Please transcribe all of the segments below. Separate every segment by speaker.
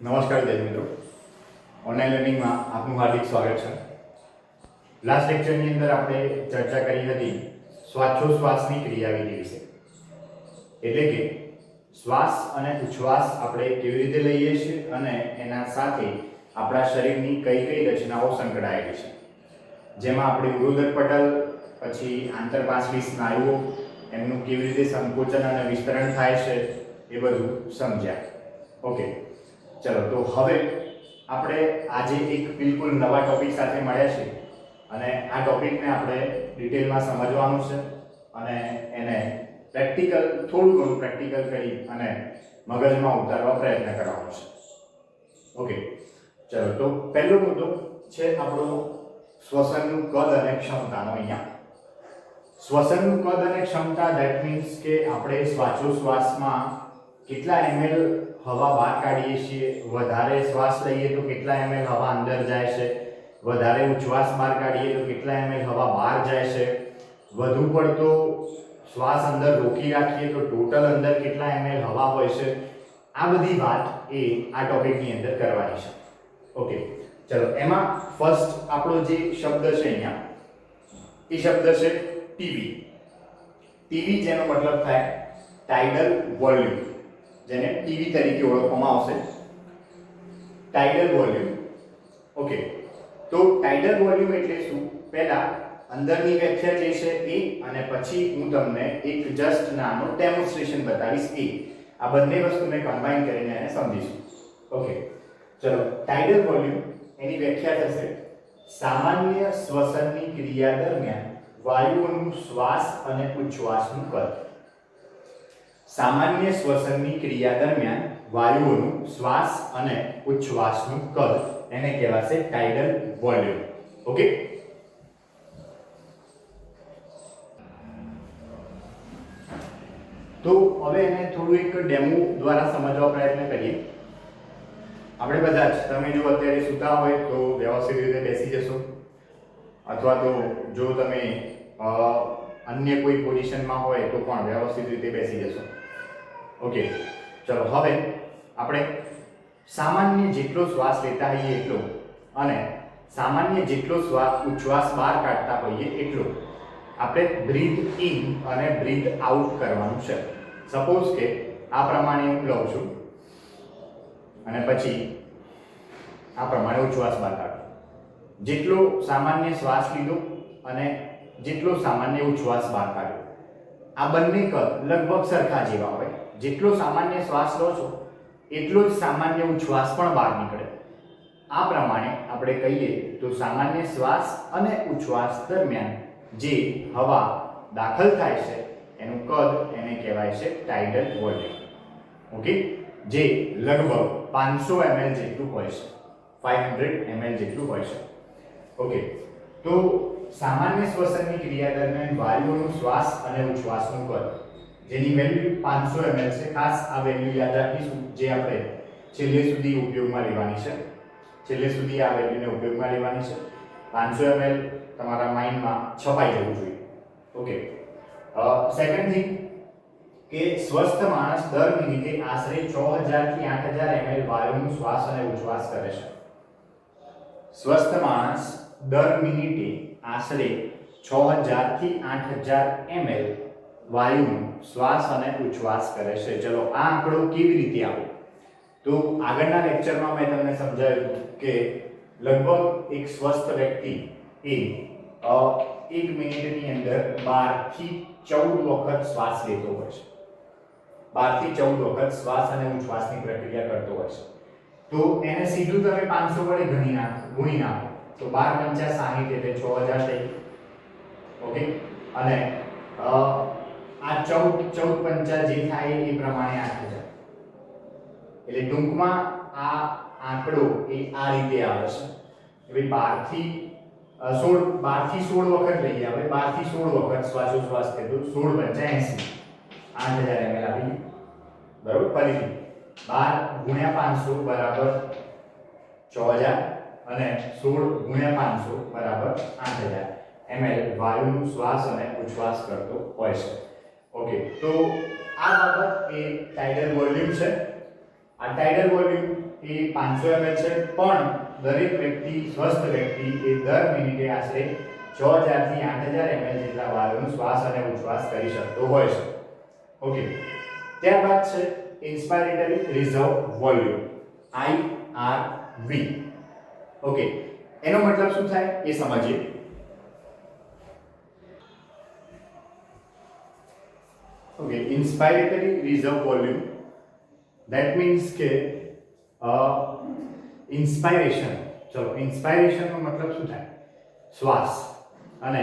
Speaker 1: નમસ્કાર વિદ્યાર્થી મિત્રો, ઓનલાઈન લર્નિંગમાં આપનું હાર્દિક સ્વાગત છે. લાસ્ટ લેક્ચરની અંદર આપણે ચર્ચા કરી હતી શ્વાસોચ્છ્વાસની ક્રિયાવિધિ વિશે. એટલે કે શ્વાસ અને ઉચ્છ્વાસ આપણે કેવી રીતે લઈએ છીએ અને એના સાથે આપણા શરીરની કઈ કઈ રચનાઓ સંકળાયેલી છે, જેમાં આપણે ઉરોદર પટલ, પછી આંતરપાંચવી સ્નાયુઓ, એમનું કેવી રીતે સંકોચન અને વિસ્તરણ થાય છે એ બધું સમજ્યા. ઓકે, ચલો તો હવે આપણે આજે એક બિલકુલ નવા ટોપિક સાથે મળ્યા છીએ અને આ ટોપિકને આપણે ડિટેલમાં સમજવાનું છે અને એને થોડું ઘણું પ્રેક્ટિકલ કરી અને મગજમાં ઉતારવા પ્રયત્ન કરવાનો છે. ઓકે, ચલો તો પહેલો મુદ્દો છે આપણો શ્વસનનું કદ અને ક્ષમતાનો. અહીંયા શ્વસનનું કદ અને ક્ષમતા, ધેટ મીન્સ કે આપણે શ્વાસોચ્છ્વાસમાં કેટલા ml હવા બહાર કાઢીએ છીએ, વધારે શ્વાસ લઈએ તો કેટલા ml હવા અંદર જાય છે, વધારે ઉચ્છ્વાસ બહાર કાઢીએ તો કેટલા ml હવા બહાર જાય છે, વધુ પડતો શ્વાસ અંદર રોકી રાખીએ તો ટોટલ અંદર કેટલા ml હવા હોય છે. આ બધી વાત એ આ ટોપિકની અંદર કરવાની છે. ઓકે, ચલો એમાં ફર્સ્ટ આપણો જે શબ્દ છે અહીંયા, એ શબ્દ છે ટીવી. ટીવી જેનો મતલબ થાય ટાઇડલ વોલ્યુમ, જેને ટીવી તરીકે ઓળખવામાં આવશે, ટાઇડલ વોલ્યુમ. ઓકે, તો ટાઇડલ વોલ્યુમ એટલે શું? પહેલા અંદરની વ્યાખ્યા જે છે એ, અને પછી હું તમને એક જસ્ટ નાનો ડેમોન્સ્ટ્રેશન બતાવીશ એ. આ બંને વસ્તુને કમ્બાઈન કરીને એને સમજીશું. ઓકે, ચલો ટાઇડલ વોલ્યુમ એની વ્યાખ્યા થશે સામાન્ય શ્વસનની ક્રિયા દરમિયાન વાયુઓનું શ્વાસ અને ઉચ્છ્વાસનું કદ. સામાન્ય શ્વસનની ક્રિયા દરમિયાન વાયુઓનું શ્વાસ અને ઉચ્છ્વાસનું કદ એને કહેવાશે ટાઇડલ વોલ્યુમ. ઓકે, તો હવે એને થોડું એક ડેમો દ્વારા સમજવા પ્રયત્ન કરીએ. આપણે બધા જ, તમે જો અત્યારે સૂતા હોય તો વ્યવસ્થિત રીતે બેસી જશો, અથવા તો જો તમે અન્ય કોઈ પોઝિશનમાં હોય તો પણ વ્યવસ્થિત રીતે બેસી જશો. ઓકે, ચલો હવે આપણે સામાન્ય જેટલો શ્વાસ લેતા હોઈએ એટલો અને સામાન્ય જેટલો ઉચ્છ્વાસ બહાર કાઢતા હોઈએ એટલો આપણે બ્રીથ ઇન અને બ્રીથ આઉટ કરવાનું છે. સપોઝ કે આ પ્રમાણે હું લઉં છું અને પછી આ પ્રમાણે ઉચ્છ્વાસ બહાર કાઢું. જેટલો સામાન્ય શ્વાસ લીધો અને જેટલો સામાન્ય ઉચ્છ્વાસ બહાર કાઢ્યો, આ બંને કદ લગભગ સરખા જેવા હોય. જેટલો સામાન્ય શ્વાસ લો છો એટલો જ સામાન્ય ઉચ્છ્વાસ પણ બહાર નીકળે. આ પ્રમાણે આપણે કહીએ તો સામાન્ય શ્વાસ અને ઉચ્છ્વાસ દરમિયાન જે હવા દાખલ થાય છે એનું કદ એને કહેવાય છે ટાઇડલ વોલ્યુમ. ઓકે, જે લગભગ 500 ml જેટલું હોય છે, 500 ml જેટલું હોય છે. ઓકે, તો સામાન્ય શ્વસનની ક્રિયા દરમિયાન વાયુઓનું શ્વાસ અને ઉચ્છ્વાસનું કદ, જેની વેલ્યુ 500 ml છે. ખાસ આ વેલ્યુ યાદ રાખીશું, જે આપણે છેલ્લે સુધી ઉપયોગમાં લેવાની છે. છેલ્લે સુધી આ વેલ્યુને ઉપયોગમાં લેવાની છે. 500 ml તમારા માઇન્ડમાં છપાઈ જવું જોઈએ. ઓકે, સેકન્ડ થિંગ કે સ્વસ્થ માણસ દર મિનિટે આશરે 6000 થી 8000 ml વાયુનું શ્વાસ અને ઉચ્છ્વાસ કરે છે. સ્વસ્થ માણસ દર મિનિટે આશરે 6000 થી 8000 ml વાયુનું શ્વાસ અને ઉચ્છ્વાસ કરે છે. ચલો આ આંકડો કેવી રીતે આવ્યો? તો આગળના લેક્ચરમાં મેં તમને સમજાવ્યું કે લગભગ એક સ્વસ્થ વ્યક્તિ એ 1 મિનિટની અંદર 12 થી 14 વખત શ્વાસ લેતો હોય છે. 12 થી 14 વખત શ્વાસ અને ઉચ્છ્વાસની પ્રક્રિયા કરતો હોય છે. તો એને સીધું તમે 500 વડે ગુણી નાખો તો 12 × 5 = 60 એટલે 6000 થઈ. ઓકે, અને આ 14 પંચા જે થાય એ પ્રમાણે 8000. એટલે ટૂંકમાં આ આંકડો એ આ રીતે આવે છે. હવે 12 થી 16 વખત લઈએ આપણે. 12 થી 16 વખત શ્વાસોચ્છ્વાસ કર્યો, 16 × 80, 8000 ml આવી. બરાબર, ફરીથી 12 × 500 બરાબર 6000 અને 16 × 500 બરાબર 8000 ml વાયુનું શ્વાસ અને ઉચ્છ્વાસ કરતો હોય છે. ઓકે, તો આ બાબત એ ટાઇડલ વોલ્યુમ છે. આ ટાઇડલ વોલ્યુમ એ 500 ml છે, પણ દરેક વ્યક્તિ સ્વસ્થ વ્યક્તિ એ દર મિનિટે આશરે 6000 થી 8000 ml જેટલા વાયુનો શ્વાસ અને ઉચ્છ્વાસ કરી શકતો હોય છે. ઓકે, ત્યારબાદ છે inspiratory reserve volume, IRV. Okay, એનો મતલબ શું થાય એ સમજીએ. Okay, inspiratory reserve volume, that means કે ઇન્સ્પાયરેશન, ચલો ઇન્સ્પાયરેશન નો મતલબ શું થાય? શ્વાસ. અને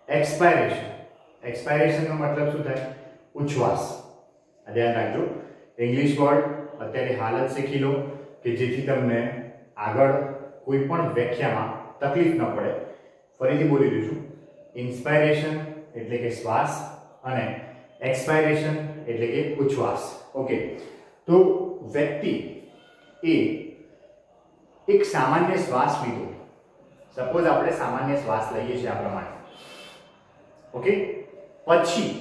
Speaker 1: એક્સપાયરેશન નો મતલબ શું થાય? ઉચ્છ્વાસ. ધ્યાન રાખજો, ઇંગ્લિશ વર્ડ અત્યારે હાલ જ શીખી લો કે જેથી તમને આગળ કોઈ પણ વ્યાખ્યામાં તકલીફ ન પડે. ફરીથી બોલી દઉં છું, ઇન્સ્પાયરેશન એટલે કે શ્વાસ અને એક્સપાયરેશન એટલે કે ઉચ્છ્વાસ. ઓકે, તો વ્યક્તિ એ એક સામાન્ય શ્વાસ લીધો, સપોઝ આપણે સામાન્ય શ્વાસ લઈએ છીએ આ પ્રમાણે. ઓકે, પછી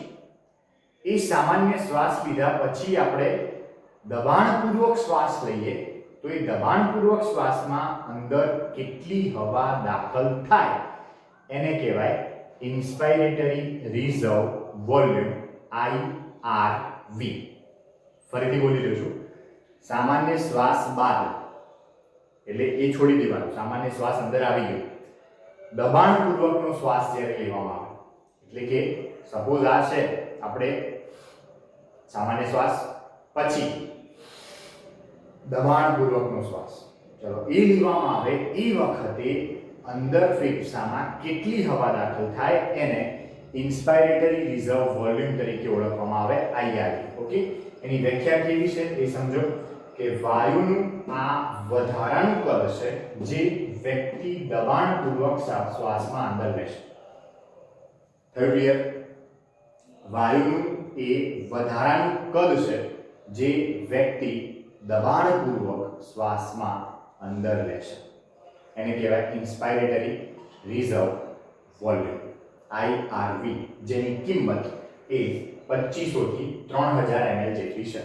Speaker 1: એ સામાન્ય શ્વાસ લીધા પછી આપણે દબાણપૂર્વક શ્વાસ લઈએ તો એ દબાણપૂર્વક શ્વાસમાં અંદર કેટલી હવા દાખલ થાય એને કહેવાય ઇન્સ્પાયરેટરી રિઝર્વ વોલ્યુમ, IRV. ફરીથી બોલી દઉં છું, સામાન્ય શ્વાસ બાદ એટલે એ છોડી દેવાનું, સામાન્ય શ્વાસ અંદર આવી ગયો, દબાણપૂર્વકનો શ્વાસ જ્યારે લેવામાં આવે એટલે કે સપોઝ આ છે આપણે સામાન્ય શ્વાસ પછી દબાણપૂર્વકનો શ્વાસ, ચલો એ લેવામાં આવે એ વખતે અંદર ફેફસામાં કેટલી હવા દાખલ થાય એને ઇન્સ્પાયરેટરી રિઝર્વ વોલ્યુમ તરીકે ઓળખવામાં આવે, IRV. ઓકે, એની વ્યાખ્યા કેવી છે એ સમજો કે વાયુનું આ વધારાનું કદ છે જે વ્યક્તિ દબાણપૂર્વક શ્વાસમાં અંદર લેશે. થયું ક્લિયર? વાયુનું એ વધારાનું કદ છે જે વ્યક્તિ દબાણપૂર્વક શ્વાસમાં અંદર લેશે, એને કહેવાય ઇન્સ્પાયરેટરી રિઝર્વ વોલ્યુમ, IRV, જેની કિંમત એ 2500 થી 3000 ml જેટલી છે.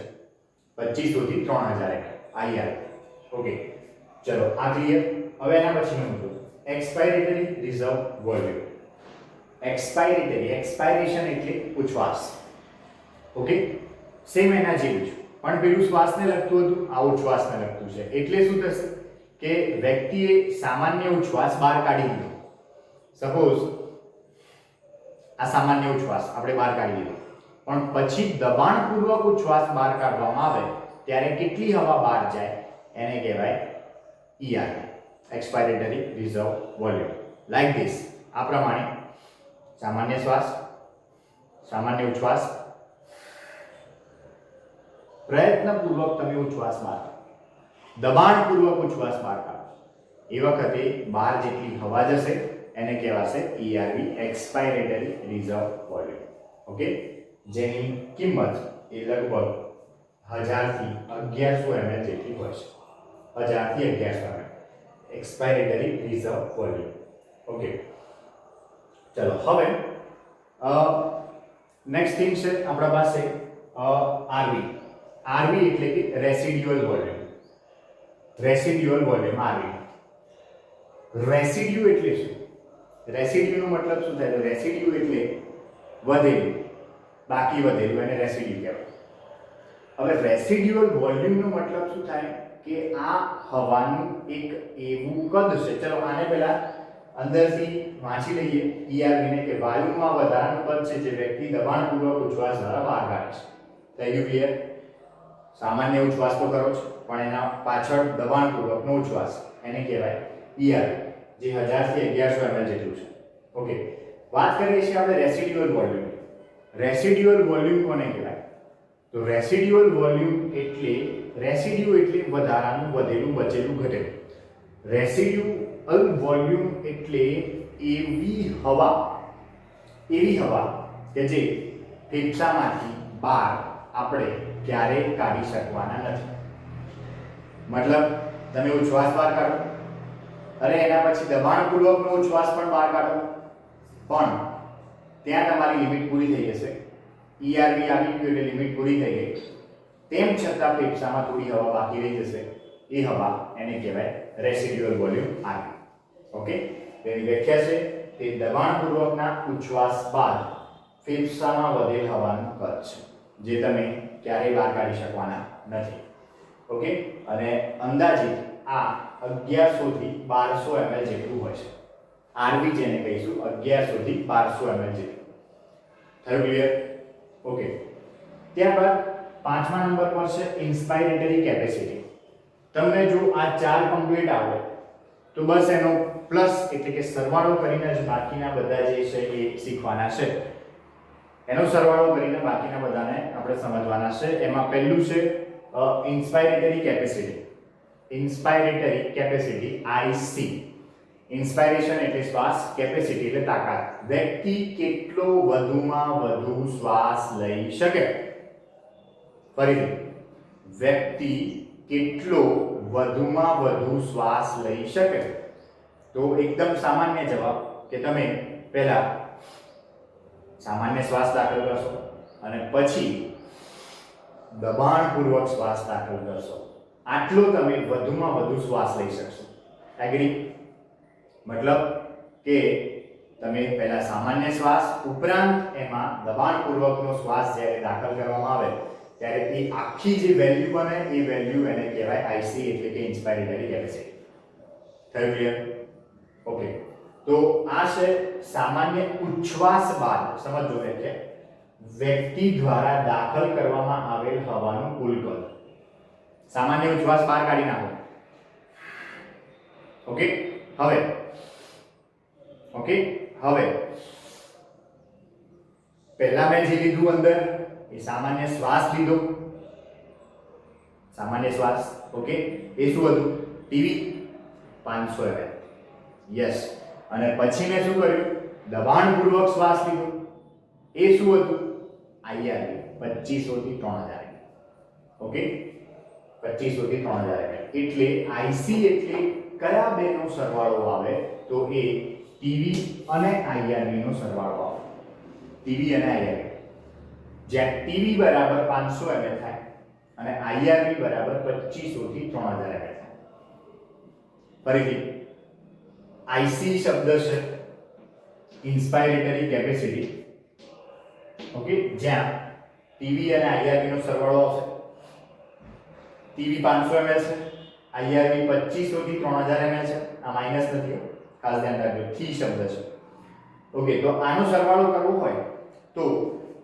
Speaker 1: 2500 થી 3000 ml IRV. ઓકે, ચલો આ ક્લિયર. હવે એના પછીનો મુદ્દો એક્સપાયરેટરી રિઝર્વ વોલ્યુમ. એક્સપાયરેશન એટલે ઉચ્છ્વાસ. ઓકે, સેમ એના જેવું છે, પણ પેલું શ્વાસને લગતું હતું, આ ઉચ્છ્વાસને લગતું છે. એટલે શું થશે કે વ્યક્તિએ સામાન્ય ઉચ્છ્વાસ બહાર કાઢી લીધો. સપોઝ આ સામાન્ય ઉચ્છ્વાસ આપણે બહાર કાઢી લીધો, પણ પછી દબાણપૂર્વક ઉચ્છ્વાસ બહાર કાઢવામાં આવે ત્યારે કેટલી હવા બહાર જાય એને કહેવાય ERV, expiratory reserve volume. Like this, આ પ્રમાણે સામાન્ય શ્વાસ, સામાન્ય ઉચ્છ્વાસ, પ્રયત્નપૂર્વક તમે ઉચ્છ્વાસ બહાર કાઢો, દબાણપૂર્વક ઉચ્છ્વાસ બહાર કાઢો, એ વખતે બહાર જેટલી હવા જશે એને કહેવાશે ERV, expiratory reserve volume. Okay, જેની કિંમત એ લગભગ 1000 થી 1100 ml જેટલી હોય છે. 1000 થી 1100 ml એક્સપાયરેટરી રિઝર્વ વોલ્યુમ. ઓકે, ચલો હવે નેક્સ્ટ થિંગ છે આપણા પાસે RV. RV એટલે કે residual volume. Residual volume RV. Residue એટલે શું? રેસિડ્યુનો મતલબ શું થાય? રેસિડ્યુ એટલે વધેલું, બાકી વધેલું, એને રેસિડ્યુ કહેવાય. હવે રેસિડ્યુઅલ વોલ્યુમનો મતલબ શું થાય કે આ હવાનું એક એવું કદ છે, ચલો આને પહેલા અંદરથી વાંચી લઈએ ERV ને, કે વાયુમાં વધારાનું કદ છે જે વ્યક્તિ દબાણપૂર્વક ઉચ્છ્વાસ દ્વારા બહાર કાઢે છે. થઈ ગયું ક્લિયર? સામાન્ય ઉચ્છ્વાસ તો કરો છો, પણ એના પાછળ દબાણપૂર્વકનો ઉચ્છ્વાસ એને કહેવાય ERV, જે 1000 થી 1100 ml જેટલું છે. ઓકે, વાત કરીએ છીએ આપણે રેસિડ્યુઅલ વોલ્યુમ. રેસિડ્યુઅલ વોલ્યુમ કોને કહેવાય? તો રેસિડ્યુઅલ વોલ્યુમ એટલે, રેસિડ્યુ એટલે વધારાનું, વધેલું, બચેલું, ઘટેલું. રેસિડ્યુઅલ વોલ્યુમ એટલે એવી હવા કે જે ફેફસામાંથી બહાર આપણે ક્યારેય કાઢી શકવાના નથી. મતલબ તમે ઉચ્છ્વાસ બહાર કાઢો, અરે એના પછી દબાણપૂર્વકનો ઉચ્છ્વાસ પણ બહાર કાઢો, પણ ત્યાં તમારી લિમિટ પૂરી થઈ જશે. ERV આવી ગયું એટલે લિમિટ પૂરી થઈ ગઈ. તેમ છતાં ફેફસામાં થોડી હવા બાકી રહી જશે. એ હવા એને કહેવાય રેસિડ્યુઅલ વોલ્યુમ આરવી. ઓકે, તેની વ્યાખ્યા છે તે દબાણપૂર્વકના ઉચ્છ્વાસ બાદ ફેફસામાં વધેલ હવાનું કદ છે, જે તમે ક્યારેય બહાર કાઢી શકવાના નથી. ઓકે, અને અંદાજિત આ 1100 થી 1200 ml જેટલું હોય છે. આરવી જેને કહીશું 1100 થી 1200 ml જેટલું. થયું ક્લિયર? ઓકે, ત્યારબાદ પાંચમા નંબર પર છે ઇન્સ્પાયરેટરી કેપેસિટી. તમને જો આ ચાર કમ્પ્લીટ આવડે તો બસ એનો પ્લસ એટલે કે સરવાળો કરીને જ બાકીના બધા જે છે એ શીખવાના છે. એનો સરવાળો કરીને બાકીના બધાને આપણે સમજવાના છે. એમાં પહેલું છે inspiratory capacity. Inspiratory capacity IC. Inspiration એટલે શ્વાસ, કેપેસિટી એટલે તાકાત. વ્યક્તિ કેટલો વધુમાં વધુ શ્વાસ લઈ શકે. ફરીથી, વ્યક્તિ કેટલો વધુમાં વધુ શ્વાસ લઈ શકે. તો એકદમ સામાન્ય જવાબ કે તમે પહેલા સામાન્ય શ્વાસ દાખલ કરશો અને પછી દબાણપૂર્વક શ્વાસ દાખલ કરશો. આટલો તમે વધુમાં વધુ શ્વાસ લઈ શકશો. એગ્રી? મતલબ કે તમે પહેલા સામાન્ય શ્વાસ ઉપરાંત એમાં દબાણપૂર્વકનો શ્વાસ જ્યારે દાખલ કરવામાં આવે ત્યારે એ આખી જે વેલ્યુ બને એ વેલ્યુ એને કહેવાય IC એટલે કે ઇન્સ્પાયરેટરી કેપેસિટી. થયું ક્લિયર? ઓકે, તો આ છે સામાન્ય ઉચ્છ્વાસ બાદ. સમજો એટલે વ્યક્તિ દ્વારા દાખલ કરવામાં આવેલ હવાનું કુલ કદ. સામાન્ય ઉચ્છ્વાસ બહાર કાઢી નાખો. ઓકે, હવે પહેલા મેં જે લીધું અંદર એ સામાન્ય શ્વાસ લીધો. સામાન્ય શ્વાસ. ઓકે, એ શું હતું? TV 500 ml. યસ. અને પછી મેં શું કર્યું? દબાણપૂર્વક શ્વાસ લીધો. એ શું હતું? IRV 2500 થી 3000 ml. ઓકે, 2500 થી 3000 ml. એટલે IC એટલે કયા બેનો સરવાળો આવે? તો એ ટીવી અને IRV નો સરવાળો આવે. ટીવી અને IRV, જ્યાં ટીવી બરાબર 500 ml થાય અને IRV બરાબર 2500 થી 3000 ml થાય. ફરીથી IC શબ્દ છે ઇન્સ્પાયરેટરી કેપેસિટી. ઓકે, જ્યાં ટીવી અને IRV નો સરવાળો આવશે. ટીવી 500 ml છે, IRV 2500 થી 3000 ml છે. આ માઈનસ નથી, ખાસ ધ્યાન રાખજો, થી શબ્દ છે. ઓકે, તો આનો સરવાળો કરવો હોય તો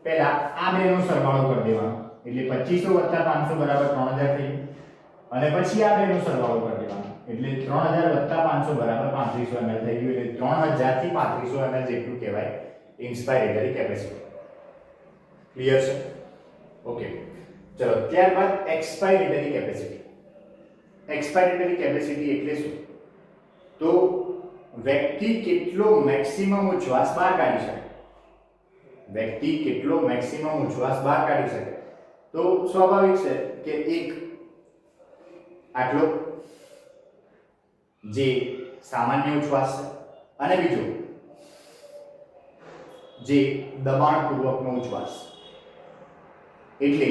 Speaker 1: પહેલા આ બેનો સરવાળો કરી દેવાનો. એટલે 2500 + 500 બરાબર 3000 થઈ ગયું. અને પછી આ બેનો સરવાળો કરી દેવાનો. એટલે 3000 + 500 બરાબર 3500 ml થઈ ગયું. એટલે 3000 થી 3500 ml જેટલું કહેવાય ઇન્સ્પાયરેટરી કેપેસિટી. ક્લિયર છે? ઓકે, ચલો ત્યારબાદ એક્સપાયરેટરી કેપેસિટી. એક્સપાયરેટરી કેપેસિટી એટલે શું? તો વ્યક્તિ કેટલો મેક્સિમમ ઉચ્છ્વાસ બહાર કાઢી શકે. વ્યક્તિ કેટલો મેક્સિમમ ઉચ્છ્વાસ બહાર કાઢી શકે. તો સ્વાભાવિક છે કે એક આટલો જે સામાન્ય ઉચ્છ્વાસ છે અને બીજો જે દબાણપૂર્વકનો ઉચ્છ્વાસ. એટલે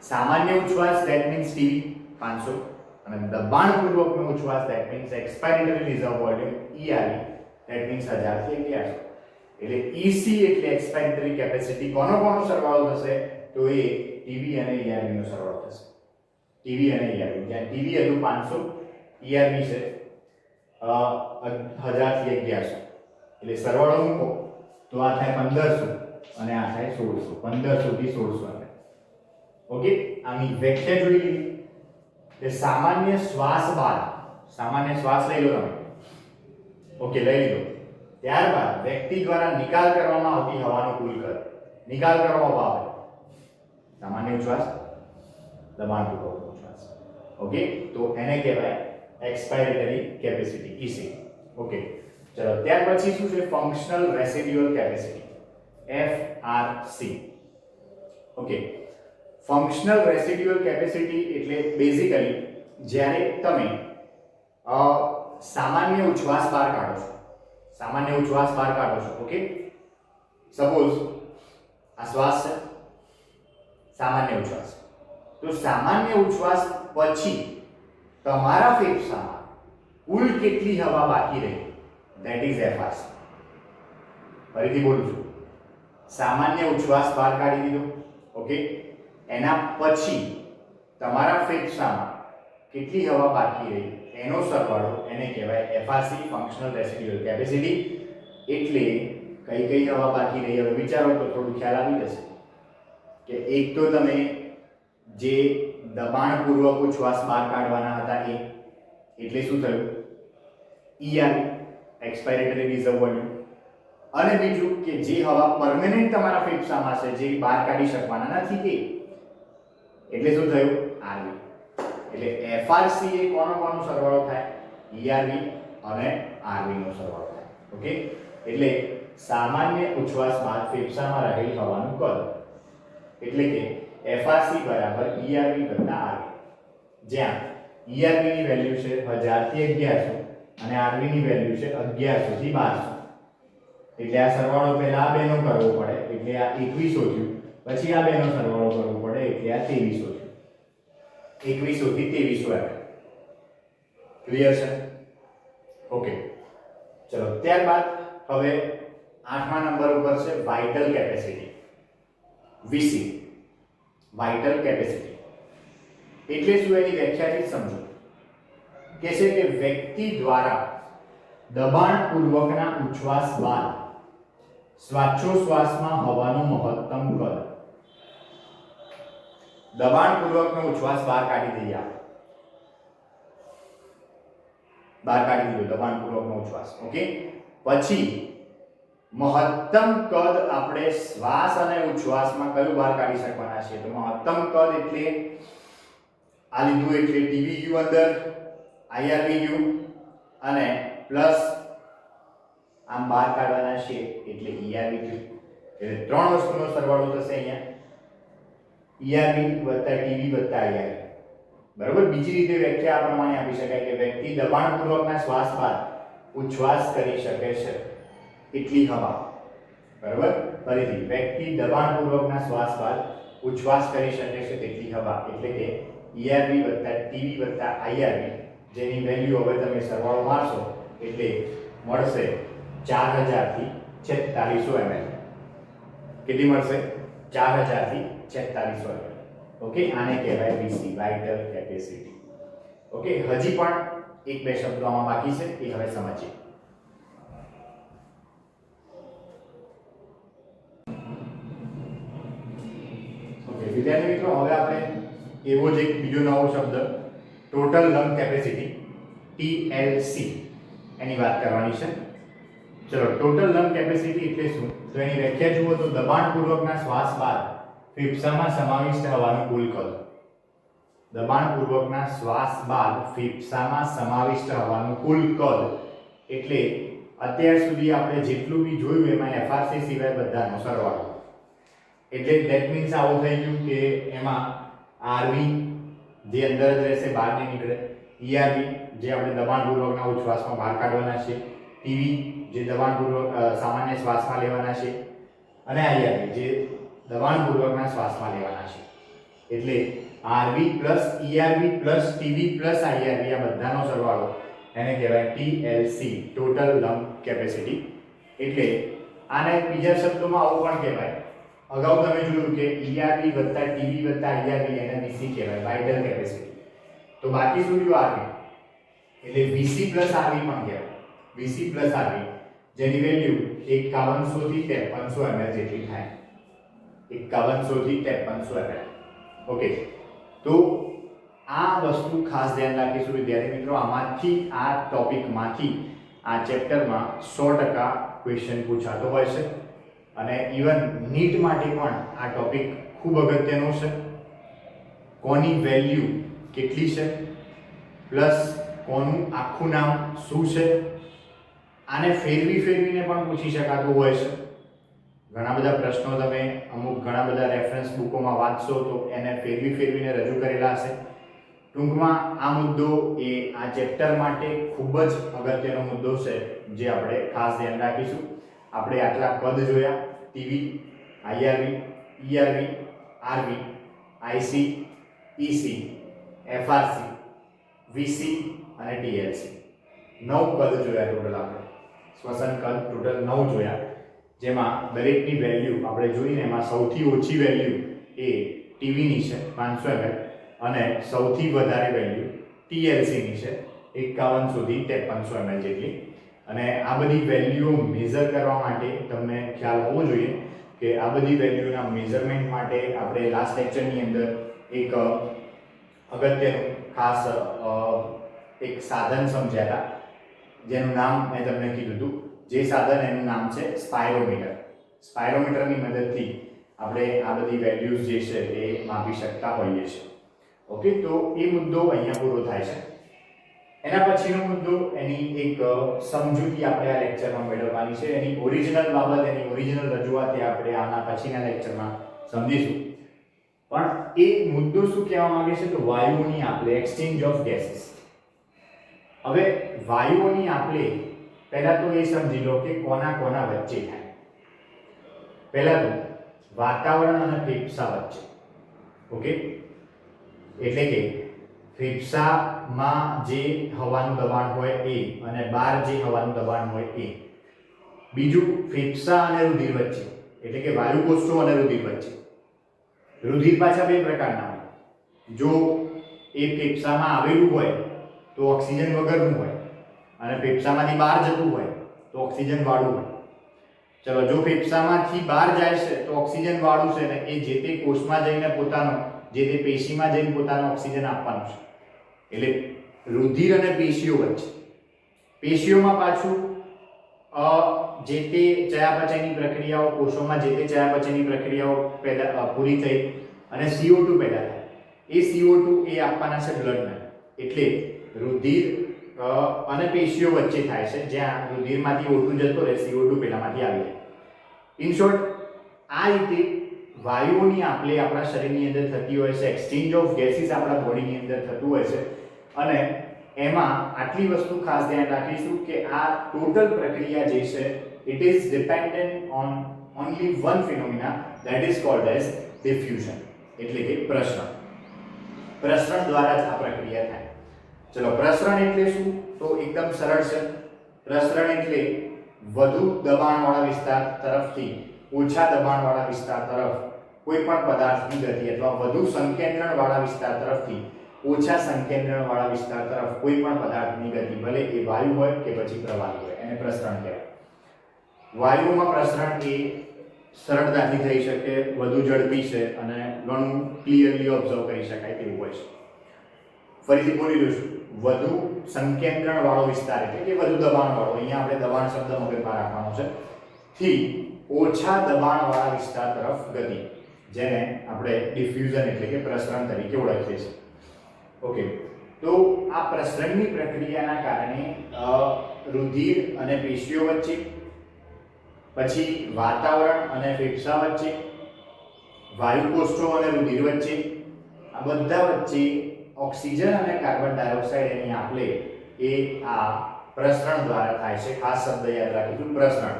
Speaker 1: સામાન્ય ઉચ્છ્વાસ ધેટ મીન્સ ટીવી 500 અને દબાણપૂર્વકનો ઉચ્છ્વાસ that means expiratory reserve volume ERV that means 1000 થી 1100. એટલે EC એટલે એક્સપાયરેટરી કેપેસિટી કોનો સરવાળો થશે? તો એ ટીવી અને ERV નો સરવાળો થશે. ટીવી અને ERV, જ્યાં ટીવી હતું 500, ERV છે 1000 થી 1100. એટલે સરવાળો મૂકો તો આ થાય 1500 અને આ થાય 1600. 1500 થી 1600. ઓકે, આની વ્યાખ્યા જોઈ લીધી કે સામાન્ય શ્વાસ બાદ, સામાન્ય શ્વાસ લઈ લો તમે. ઓકે, લઈ લીધો. ત્યારબાદ વ્યક્તિ દ્વારા નિકાલ કરવામાં આવતી હવાનો કુલ કદ. નિકાલ કરવામાં આવે સામાન્ય ઉચ્છ્વાસ, દબાણપૂર્વક ઉચ્છ્વાસ. ઓકે, તો એને કહેવાય એક્સપાયરેટરી કેપેસિટી EC. ઓકે, ચલો ત્યાર પછી શું છે? Functional residual capacity FRC. Okay, functional residual capacity એટલે બેઝિકલી જ્યારે તમે સામાન્ય ઉચ્છ્વાસ બહાર કાઢો છો. સામાન્ય ઉચ્છ્વાસ બહાર કાઢો છો. ઓકે, સપોઝ આ શ્વાસ છે, સામાન્ય ઉચ્છ્વાસ. તો સામાન્ય ઉચ્છ્વાસ પછી તમારા ફેફસામાં કુલ કેટલી હવા બાકી રહી, ધેટ ઇઝ એફઆરસી. ફરીથી બોલું છું, સામાન્ય ઉચ્છ્વાસ બહાર કાઢી દીધો, ઓકે, એના પછી તમારા ફેફસામાં કેટલી હવા બાકી રહી એનો સરવાળો, એને કહેવાય એફઆરસી, ફંક્શનલ રેસિડ્યુઅલ કેપેસિટી. એટલે કઈ કઈ હવા બાકી રહી હવે વિચારો તો થોડું ખ્યાલ આવી જશે કે એક તો તમે જે દબાણપૂર્વક ઉચ્છ્વાસ બહાર કાઢવાના હતા એ, એટલે શું થયું, ER, એક્સપાયરેટરી રિઝર્વ વોલ્યુમ. અને બીજું કે જે હવા પરમેનન્ટ તમારા ફેફસામાં છે, જે બહાર કાઢી શકવાના નથી તે, એટલે શું થયું, RV. એટલે FRC એ કોનો સરવાળો થાય, ERV અને RV નો સરવાળો થાય. ઓકે, એટલે સામાન્ય ઉચ્છ્વાસ બાદ ફેફસામાં રહેલ હવાનું કદ, એટલે કે FRC બરાબર ERV વત્તા RV, જ્યાં ERV ની વેલ્યુ છે 1000 થી 1100 અને RV ની વેલ્યુ છે 1100 થી 1200. એટલે આ સરવાળો પહેલા આ બેનો કરવો પડે, એટલે આ 2100 થયું, પછી આ બેનો સરવાળો કરવો પડે, એટલે આ 2300 થયું. 2100 થી 2300 આવે. ક્લિયર છે? ઓકે, ચલો ત્યારબાદ હવે 8મા નંબર ઉપર છે vital capacity, VC, vital capacity. એટલે શું, એની વ્યાખ્યાથી સમજો. કે છે કે વ્યક્તિ દ્વારા દબાણપૂર્વકના ઉચ્છ્વાસ બાદ શ્વાસોશ્વાસમાં હવાનું મહત્તમ કદ. દબાણપૂર્વકનો ઉચ્છ્વાસ બહાર કાઢી દઈએ આપણે, બહાર કાઢી દીધો દબાણપૂર્વકનો ઉચ્છ્વાસ, ઓકે. પછી મહત્તમ કદ આપણે શ્વાસ અને ઉચ્છ્વાસમાં કયું બહાર કાઢી શકવાના છે, તો મહત્તમ કદ એટલે આ લીધું એટલે TVU અંદર, IRVU અને પ્લસ આમ બહાર કાઢવાના છે એટલે ERVU. એટલે ત્રણ વસ્તુનો સરવાળો થશે અહીંયા, ERV વત્તા TV વત્તા IRV. બરાબર. બીજી રીતે વ્યાખ્યા આ પ્રમાણે આપી શકાય કે વ્યક્તિ દબાણપૂર્વકના શ્વાસ બાદ ઉચ્છ્વાસ કરી શકે છે એટલી હવા. બરાબર. ફરીથી, વ્યક્તિ દબાણપૂર્વકના શ્વાસ બાદ ઉચ્છ્વાસ કરી શકે છે તેટલી હવા, એટલે કે ERV વત્તા TV વત્તા IRV, જેની વેલ્યુ હવે તમે સરવાળો મારશો એટલે મળશે 4000 થી 4600 ml. કેટલી મળશે? 4000 થી 4600 ml. ઓકે, આને કહેવાય VC, વાઇટલ કેપેસિટી. ઓકે, હજી પણ એક બે શબ્દો આમાં બાકી છે, એ હવે સમજીએ. ઓકે વિદ્યાર્થી મિત્રો, હવે આપણે એવો જ એક બીજો નવો શબ્દ ટોટલ લંગ કેપેસિટી, TLC, એની વાત કરવાની છે. ચલો, ટોટલ લંગ કેપેસિટી એટલે શું, તો એની વ્યાખ્યા જુઓ તો દબાણપૂર્વકના શ્વાસ બાદ ફેફસામાં સમાવિષ્ટ હવાનું કુલ કદ. દબાણપૂર્વકના શ્વાસ બાદ ફેફસામાં સમાવિષ્ટ હવાનું કુલ કદ એટલે અત્યાર સુધી આપણે જેટલું બી જોયું એમાં FRC સિવાય બધાનો સરવાળો. એટલે ધેટ મીન્સ આવું થઈ ગયું કે એમાં RV જે અંદર જ રહેશે, બહાર નહીં નીકળે, ERV જે આપણે દબાણપૂર્વકના ઉચ્છ્વાસમાં બહાર કાઢવાના છે, TV જે દબાણપૂર્વક સામાન્ય શ્વાસમાં લેવાના છે, અને IRV જે દબાણપૂર્વકના શ્વાસમાં લેવાના છે. એટલે RV plus ERV plus TV plus IRV આ બધાનો સરવાળો એને કહેવાય TLC, ટોટલ લંગ કેપેસિટી. એટલે આને બીજા શબ્દોમાં આવું પણ કહેવાય, અગાઉ તમે જોયું કે ERV વત્તા TV વત્તા IRV એને VC કહેવાય, વાઇટલ કેપેસિટી. તો બાકી શું રહ્યું? RV, એટલે VC પ્લસ RV પણ કહેવાય, VC પ્લસ RV, જેની વેલ્યુ 5100 થી 5300 ml જેટલી થાય, 5100 થી 5300 ml. ઓકે, તો આ વસ્તુ ખાસ ધ્યાન રાખીશું વિદ્યાર્થી મિત્રો. આમાંથી, આ ટોપિકમાંથી, આ ચેપ્ટરમાં 100% ક્વેશ્ચન પૂછાતો હોય છે, અને ઇવન નીટ માટે પણ આ ટોપિક ખૂબ અગત્યનો છે. કોની વેલ્યુ કેટલી છે, પ્લસ કોનું આખું નામ શું છે, આને ફેરવીને પણ પૂછી શકાતું હોય છે. ઘણા બધા પ્રશ્નો તમે ઘણા બધા રેફરન્સ બુકોમાં વાંચશો તો એને ફેરવીને રજૂ કરેલા હશે. ટૂંકમાં આ મુદ્દો એ આ ચેપ્ટર માટે ખૂબ જ અગત્યનો મુદ્દો છે, જે આપણે ખાસ ધ્યાન રાખીશું. આપણે આટલા કદ જોયા, TV, IRV, ERV, RV, IC, EC, FRC, VC અને ટીએલસી. 9 કદ જોયા ટોટલ આપણે. શ્વસન કદ ટોટલ 9 જોયા, જેમાં દરેકની વેલ્યુ આપણે જોઈને એમાં સૌથી ઓછી વેલ્યુ એ ટીવીની છે 500 ml અને સૌથી વધારે વેલ્યુ ટીએલસીની છે 51 સુધી 5300 ml જેટલી. અને આ બધી વેલ્યુઓ મેઝર કરવા માટે તમને ખ્યાલ હોવો જોઈએ કે આ બધી વેલ્યુના મેઝરમેન્ટ માટે આપણે લાસ્ટ લેક્ચરની અંદર એક અગત્યનું ખાસ એક સાધન સમજ્યા હતા, જેનું નામ મેં તમને કીધું હતું. જે સાધન એનું નામ છે સ્પાયરોમીટર. સ્પાયરોમીટરની મદદથી આપણે આ બધી વેલ્યુઝ જે છે એ માપી શકતા હોઈએ છીએ. ઓકે, તો એ મુદ્દો અહીંયા પૂરો થાય છે. એના પછીનો મુદ્દો એની એક સમજૂતી આપણે આ લેક્ચરમાં મેળવવાની છે. એની ઓરિજિનલ બાબત, એની ઓરિજિનલ રજૂઆત એ આપણે આના પછીના લેક્ચરમાં સમજીશું. પણ એ મુદ્દો શું કહેવા માંગે છે તો વાયુઓની આપલે, એક્સચેન્જ ઓફ ગેસીસ. હવે વાયુઓની આપલે પહેલા તો એ સમજી લો કે કોના કોના વચ્ચે થાય. પહેલા તો વાતાવરણ અને ફેફસા વચ્ચે. ઓકે, એટલે કે ફેફસામાં જે હવાનું દબાણ હોય એ અને બહાર જે હવાનું દબાણ હોય એ. બીજું ફેફસા અને રુધિર વચ્ચે, એટલે કે વાયુકોષો અને રુધિર વચ્ચે. રુધિર પાછા બે પ્રકારના હોય. જો એ ફેફસામાં આવેલું હોય તો ઓક્સિજન વગરનું હોય, અને ફેફસામાંથી બહાર જતું હોય તો ઓક્સિજન વાળું હોય. ચલો, જો ફેફસામાંથી બહાર જાય છે તો ઓક્સિજન વાળું છે ને એ જે તે કોષમાં જઈને પોતાનો, જે તે પેશીમાં જઈને પોતાનો ઓક્સિજન આપવાનું છે. એટલે રુધિર અને પેશીઓ વચ્ચે. પેશીઓમાં પાછું જે તે ચયાપચયની પ્રક્રિયાઓ, કોષોમાં જે તે ચયાપચયની પ્રક્રિયાઓ પૂરી થઈ અને CO2 પેદા થાય. એ CO2 એ આપવાના છે બ્લડને. એટલે રુધિર અને પેશીઓ વચ્ચે થાય છે, જ્યાં રુધિરમાંથી O2 જતો રહે, CO2 પેલામાંથી આવી જાય. ઇન શોર્ટ, આ રીતે વાયુઓની આપલે આપણા શરીરની અંદર થતી હોય છે. એક્સચેન્જ ઓફ ગેસીસ આપણા બોડીની અંદર થતું હોય છે. અને એમાં આટલી વસ્તુ ખાસ ધ્યાન રાખીશું કે આ ટોટલ પ્રક્રિયા જે છે it is dependent on only one phenomena that is called as diffusion, એટલે કે પ્રસરણ. પ્રસરણ દ્વારા જ આ પ્રક્રિયા થાય. ચલો, પ્રસરણ એટલે શું તો એકદમ સરળ છે. પ્રસરણ એટલે વધુ દબાણવાળા વિસ્તાર તરફથી ઓછા દબાણવાળા વિસ્તાર તરફ કોઈ પણ પદાર્થની ગતિ, અથવા વધુ સંકેન્દ્રણવાળા વિસ્તાર તરફથી ઓછા સંકેન્દ્રણવાળા વિસ્તાર તરફ કોઈ પણ પદાર્થની ગતિ, ભલે એ વાયુ હોય કે પછી પ્રવાહી હોય, એને પ્રસરણ કહેવાય. વાયુમાં પ્રસરણ એ સરળતાથી થઈ શકે, વધુ ઝડપી છે અને ઘણું ક્લિયરલી ઓબ્ઝર્વ કરી શકાય તેવું હોય છે. ફરીથી બોલી દઉં છું, વધુ સંકેન્દ્રણવાળો વિસ્તાર એટલે કે વધુ દબાણવાળો, અહીંયા આપણે દબાણ શબ્દ મગજમાં રાખવાનો છે, થી ઓછા દબાણવાળા વિસ્તાર તરફ ગતિ, જેને આપણે ડિફ્યુઝન એટલે કે પ્રસરણ તરીકે ઓળખીએ છીએ. ઓકે, તો આ પ્રસરણની પ્રક્રિયાના કારણે રુધિર અને પેશીઓ વચ્ચે, પછી વાતાવરણ અને ફેફસા વચ્ચે, વાયુકોષો અને રુધિર વચ્ચે, આ બધા વચ્ચે ઓક્સિજન અને કાર્બન ડાયોક્સાઇડ એની આપલે એ આ પ્રસરણ દ્વારા થાય છે. ખાસ શબ્દ યાદ રાખીશું, પ્રસરણ.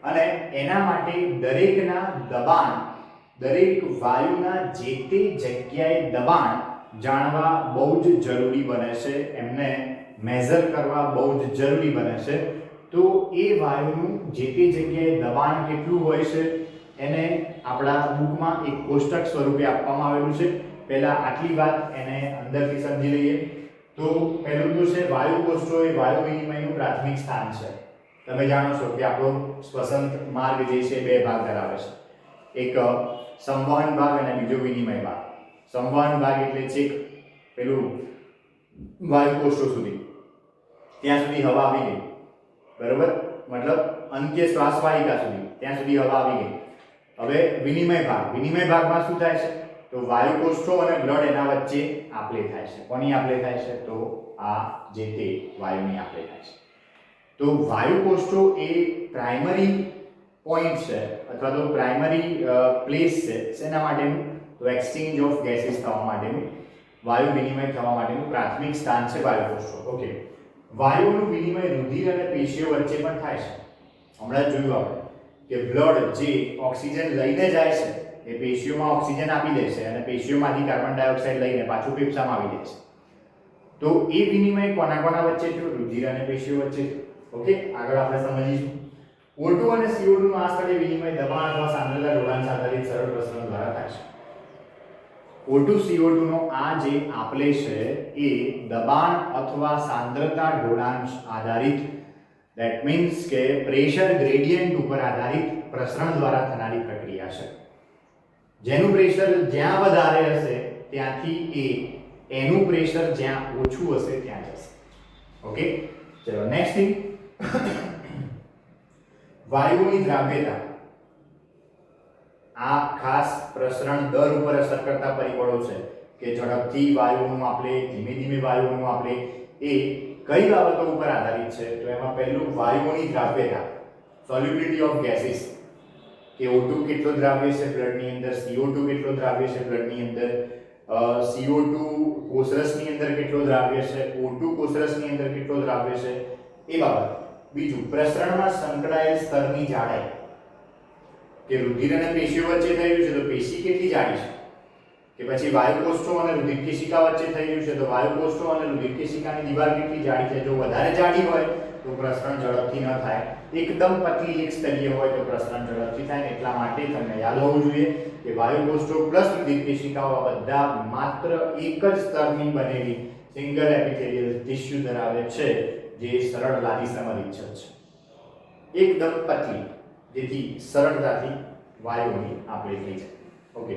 Speaker 1: અને એના માટે દરેકના દબાણ, દરેક વાયુના જે તે જગ્યાએ દબાણ જાણવા બહુ જ જરૂરી બને છે, એમને મેઝર કરવા બહુ જ જરૂરી બને છે. તો એ વાયુનું જે તે જગ્યાએ દબાણ કેટલું હોય છે એને આપણા બુકમાં એક કોષ્ટક સ્વરૂપે આપવામાં આવેલું છે. પહેલા આટલી વાત એને અંદરથી સમજી લઈએ. તો પહેલું તો છે વાયુકોષો એ વાયુ વિનિમયનું પ્રાથમિક સ્થાન છે. તમે જાણો છો કે આપણો શ્વસન માર્ગ જે છે બે ભાગ ધરાવે છે. એક સંવહન ભાગ અને બીજો વિનિમય ભાગ. સંવહન ભાગ એટલે છેક પેલું વાયુકોષો સુધી, ત્યાં સુધી હવા આવી ગઈ, બરોબર, મતલબ અંત્ય શ્વાસ વાહિકા સુધી, ત્યાં સુધી હવા આવી ગઈ. હવે વિનિમય ભાગ, વિનિમય ભાગમાં શું થાય છે તો વાયુકોષો અને બ્લડ એના વચ્ચે આપલે થાય છે. કોની આપલે થાય છે તો આ જે તે વાયુની આપલે થાય છે. તો વાયુકોષો એ પ્રાઇમરી પોઈન્ટ છે અથવા તો પ્રાઇમરી પ્લેસ છે શેના માટેનું તો એક્સચેન્જ ઓફ ગેસીસ થવા માટેનું, વાયુ વિનિમય થવા માટેનું પ્રાથમિક સ્થાન છે વાયુકોષો. ઓકે, વાયુનું વિનિમય રુધિર અને પેશીઓ વચ્ચે પણ થાય છે. હમણાં જ જોયું આપણે કે બ્લડ જે ઓક્સિજન લઈને જાય છે એ પેશીઓમાં ઓક્સિજન આપી દે છે અને પેશીઓમાંથી કાર્બન ડાયોક્સાઇડ લઈને પાછું ફેફસામાં આવી જાય છે. તો એ વિનિમય કોના કોના વચ્ચે થયો? રુધિર અને પેશીઓ વચ્ચે. ઓકે, આગળ આપણે સમજીશું. O2 અને CO2 નું આ સ્થળે વિનિમય દબાણ અથવા સાંદ્રતા જોડાણ આધારિત સરળ પ્રસરણ દ્વારા થાય છે. O2 CO2 નો આ જે આપલે છે એ દબાણ અથવા સાંદ્રતા જોડાણ આધારિત, that means કે પ્રેશર ગ્રેડિયન્ટ ઉપર આધારિત પ્રસરણ દ્વારા થનારી પ્રક્રિયા છે. જેનું પ્રેશર જ્યાં વધારે હશે ત્યાંથી એનું પ્રેશર જ્યાં ઓછું હશે ત્યાં જશે. ઓકે, ચલો નેક્સ્ટ થિંગ, વાયુઓની દ્રાવ્યતા. આ ખાસ પ્રસરણ દર ઉપર અસર કરતા પરિબળો છે કે ઝડપથી વાયુઓનું આપલે, ધીમે ધીમે વાયુઓનું આપલે, એ કઈ બાબતો ઉપર આધારિત છે? તો એમાં પહેલું વાયુઓની દ્રાવ્યતા, સોલ્યુબિલિટી ઓફ ગેસીસ, કે O2 કેટલો દ્રાવ્ય છે બ્લડની અંદર, CO2 કેટલો દ્રાવ્ય છે બ્લડની અંદર, CO2 કોષરસની અંદર કેટલો દ્રાવ્ય છે, O2 કોષરસની અંદર કેટલો દ્રાવ્ય છે, એ બાબત. બીજું, પ્રસરણમાં સંકળાયેલ સ્તરની જાડાઈ, કે રુધિર અને પેશીઓ વચ્ચે થઈ રહ્યું છે તો પેશી કેટલી જાડી છે, કે પછી વાયુ કોષો અને રુધિર કેશિકા વચ્ચે થઈ રહ્યું છે તો વાયુ કોષો અને રુધિર કેશિકાની દીવાલ કેટલી જાડી છે. જો વધારે જાડી હોય તો પ્રસરણ ઝડપથી ન થાય, એકદમ પતલી એક સ્તરીય હોય તો પ્રસરણ ઝડપથી થાય. એટલા માટે તમને યાદ હોવું જોઈએ કે વાયુ કોષો પ્લસ રુધિર કેશિકાઓ બધા માત્ર એક જ સ્તરની બનેલી સિંગલ એપિથેલિયલ ટિશ્યુ ધરાવે છે, જે સરળ લાદીસમ રીતસર છે, એકદમ પતલી, જેથી સરળતાથી વાયુઓની આપલે થઈ જાય. ઓકે,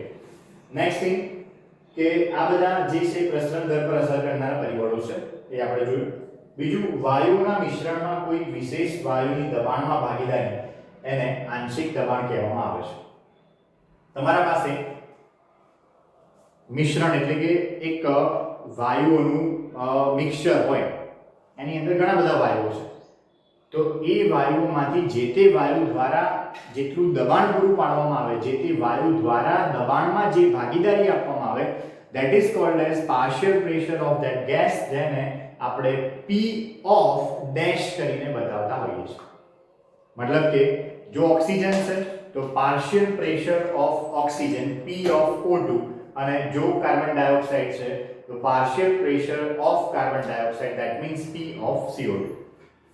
Speaker 1: નેક્સ્ટ થિંગ કે આ બધા જે છે પ્રસરણ દર પર અસર કરનારા પરિબળો છે એ આપણે જોયું. બીજું, વાયુઓના મિશ્રણમાં કોઈ વિશેષ વાયુની દબાણમાં ભાગીદારી, એને આંશિક દબાણ કહેવામાં આવે છે. તમારા પાસે મિશ્રણ એટલે કે એક વાયુઓનું મિક્સચર હોય, એની અંદર ઘણા બધા વાયુઓ છે, તો એ વાયુઓમાંથી જે તે વાયુ દ્વારા જેટલું દબાણ પૂરું પાડવામાં આવે, જે તે વાયુ દ્વારા દબાણમાં જે ભાગીદારી આપવામાં આવે, that is called as partial pressure of that gas, જેને આપણે P of dash કરીને બતાવતા હોઈએ છીએ. મતલબ કે જો ઓક્સિજન છે તો partial pressure of oxygen P of O2, અને જો કાર્બન ડાયોક્સાઇડ છે તો partial pressure of carbon dioxide, that means P of CO2.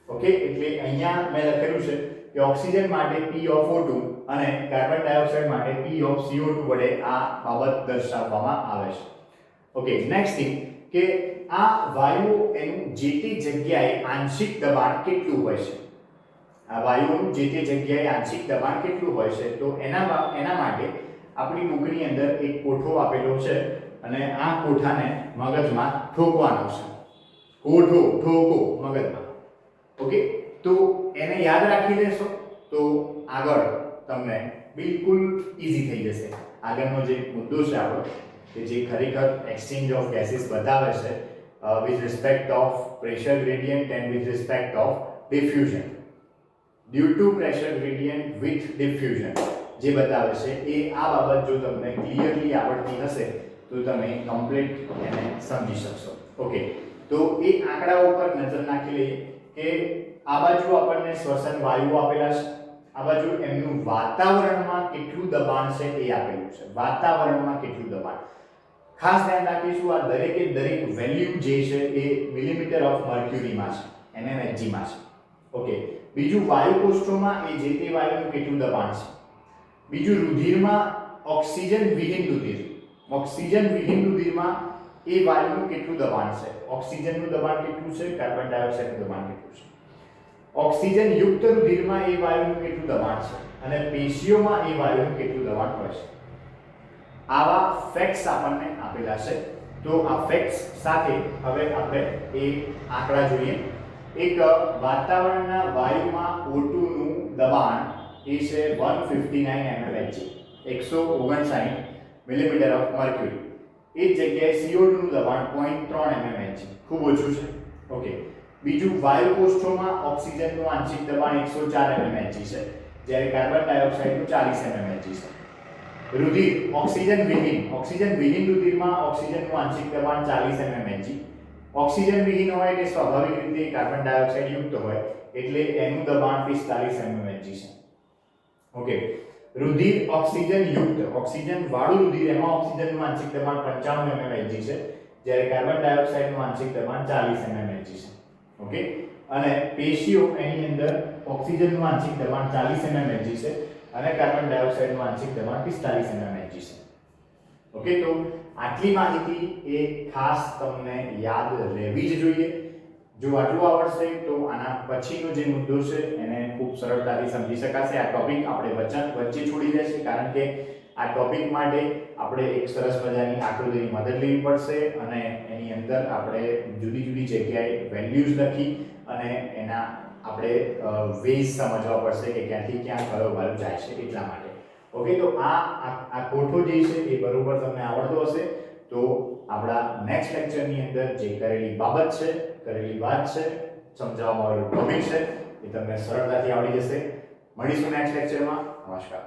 Speaker 1: Okay, એટલે અહીંયા મેં લખેલું છે કે ઓક્સિજન માટે P of O2 અને કાર્બન ડાયોક્સાઇડ માટે P of CO2 વડે આ બાબત દર્શાવવામાં આવે છે. ઓકે, નેક્સ્ટ થિંગ કે આ વાયુઓ એનું જે તે જગ્યાએ આંશિક દબાણ કેટલું હોય છે, આ વાયુઓનું જે તે જગ્યાએ આંશિક દબાણ કેટલું હોય છે, તો એના માટે આપણી બુકની અંદર એક કોઠો આપેલો છે અને આ કોઠાને મગજમાં ઠોકવાનો છે. કોઠો, ઠોકો મગજમાં. ઓકે, તો એને યાદ રાખી લેશો તો આગળ તમને બિલકુલ ઈઝી થઈ જશે. આગળનો જે મુદ્દો છે આપણો કે જે ખરેખર એક્સચેન્જ ઓફ ગેસીસ બતાવે છે with respect of pressure gradient and with respect of diffusion, due to pressure gradient with diffusion, જે બતાવે છે એ આ બાબત જો તમને ક્લિયરલી આવડતી હશે તો તમે કમ્પ્લીટ એને સમજી શકશો. ઓકે, તો એ આંકડા ઉપર નજર નાખી લઈએ કે આ બાજુ આપણને શ્વસન વાયુઓ આપેલા છે, આ બાજુ એમનું વાતાવરણમાં કેટલું દબાણ છે એ આપેલું છે. વાતાવરણમાં કેટલું દબાણ, ખાસ ધ્યાન રાખીશું આ દરેકે દરેક વેલ્યુ જે છે એ મિલીમીટર ઓફ મર્ક્યુરીમાં છે, mmHg માં છે. ઓકે, બીજું વાયુ કોષ્ઠોમાં એ જે તે વાયુનું કેટલું દબાણ છે. બીજું રુધિરમાં ઓક્સિજન વિહીન રુધિર, ઓક્સિજન વિહીન રુધિરમાં એ વાયુનું કેટલું દબાણ છે, ઓક્સિજનનું દબાણ કેટલું છે, કાર્બન ડાયોક્સાઇડનું દબાણ કેટલું છે. ઓક્સિજન યુક્ત રુધિરમાં એ વાયુનું કેટલું દબાણ છે અને પેશીઓમાં એ વાયુનું કેટલું દબાણ હોય છે. આવા ફેક્ટ્સ આપણને આપેલા છે. તો આ ફેક્ટ્સ સાથે હવે આપણે એ આંકડા જોઈએ. એક વાતાવરણના વાયુમાં O2 નું દબાણ એ છે 159 mmHg, 159 મિલીમીટર ઓફ મર્ક્યુરી. એ જ જગ્યાએ CO2 નું દબાણ 0.3 mmHg, ખૂબ ઓછું છે. ઓકે, બીજું વાયુ કોષ્ઠોમાં ઓક્સિજનનું આંશિક દબાણ 104 mmHg છે, જ્યારે કાર્બન ડાયોક્સાઇડનું 40 mmHg છે. રુધિર ઓક્સિજન વિહીન રુધિરમાં ઓક્સિજનનું આંશિક દબાણ 40 mmHg. ઓક્સિજન વિહીન હોય એટલે સ્વાભાવિક રીતે કાર્બન ડાયોક્સાઇડ યુક્ત હોય એટલે એનું દબાણ 45 mmHg છે. ઓકે, રુધિર ઓક્સિજન યુક્ત, ઓક્સિજન વાળું રુધિર, એમાં ઓક્સિજનનું આંશિક દબાણ 95 mmHg છે, જ્યારે કાર્બન ડાયોક્સાઇડનું આંશિક દબાણ 40 mmHg છે. ઓકે, અને પેશિયો એની અંદર ઓક્સિજનનું આંશિક દબાણ 40 mmHg છે અને કાર્બન ડાયોક્સાઇડનું આંશિક દબાણ 45 mmHg છે. ઓકે, તો આટલી માહિતી એ ખાસ તમને યાદ રહેવી જ જોઈએ. જો આટલું આવડશે તો આના પછીનો જે મુદ્દો છે એને ખૂબ સરળતાથી સમજી શકાશે. આ ટોપિક આપણે વચ્ચે છોડી દેશે કારણ કે આ ટોપિક માટે આપણે એક સરસ મજાની આકૃતિની મદદ લેવી પડશે અને એની અંદર આપણે જુદી જુદી જગ્યાએ વેલ્યુઝ લખી અને એના આપણે વેઝ સમજવા પડશે કે ક્યાંથી ક્યાં કયો વાલ્વ જાય છે એટલા માટે. ઓકે, તો આ કોઠો જે છે એ બરોબર તમને આવડતો હશે તો આપણા નેક્સ્ટ લેક્ચરની અંદર જે કરેલી બાબત છે, કરેલી વાત છે, સમજાવવામાં આવેલો ટોપિક છે એ તમને સરળતાથી આવડી જશે. મળીશું નેક્સ્ટ લેક્ચરમાં. નમસ્કાર.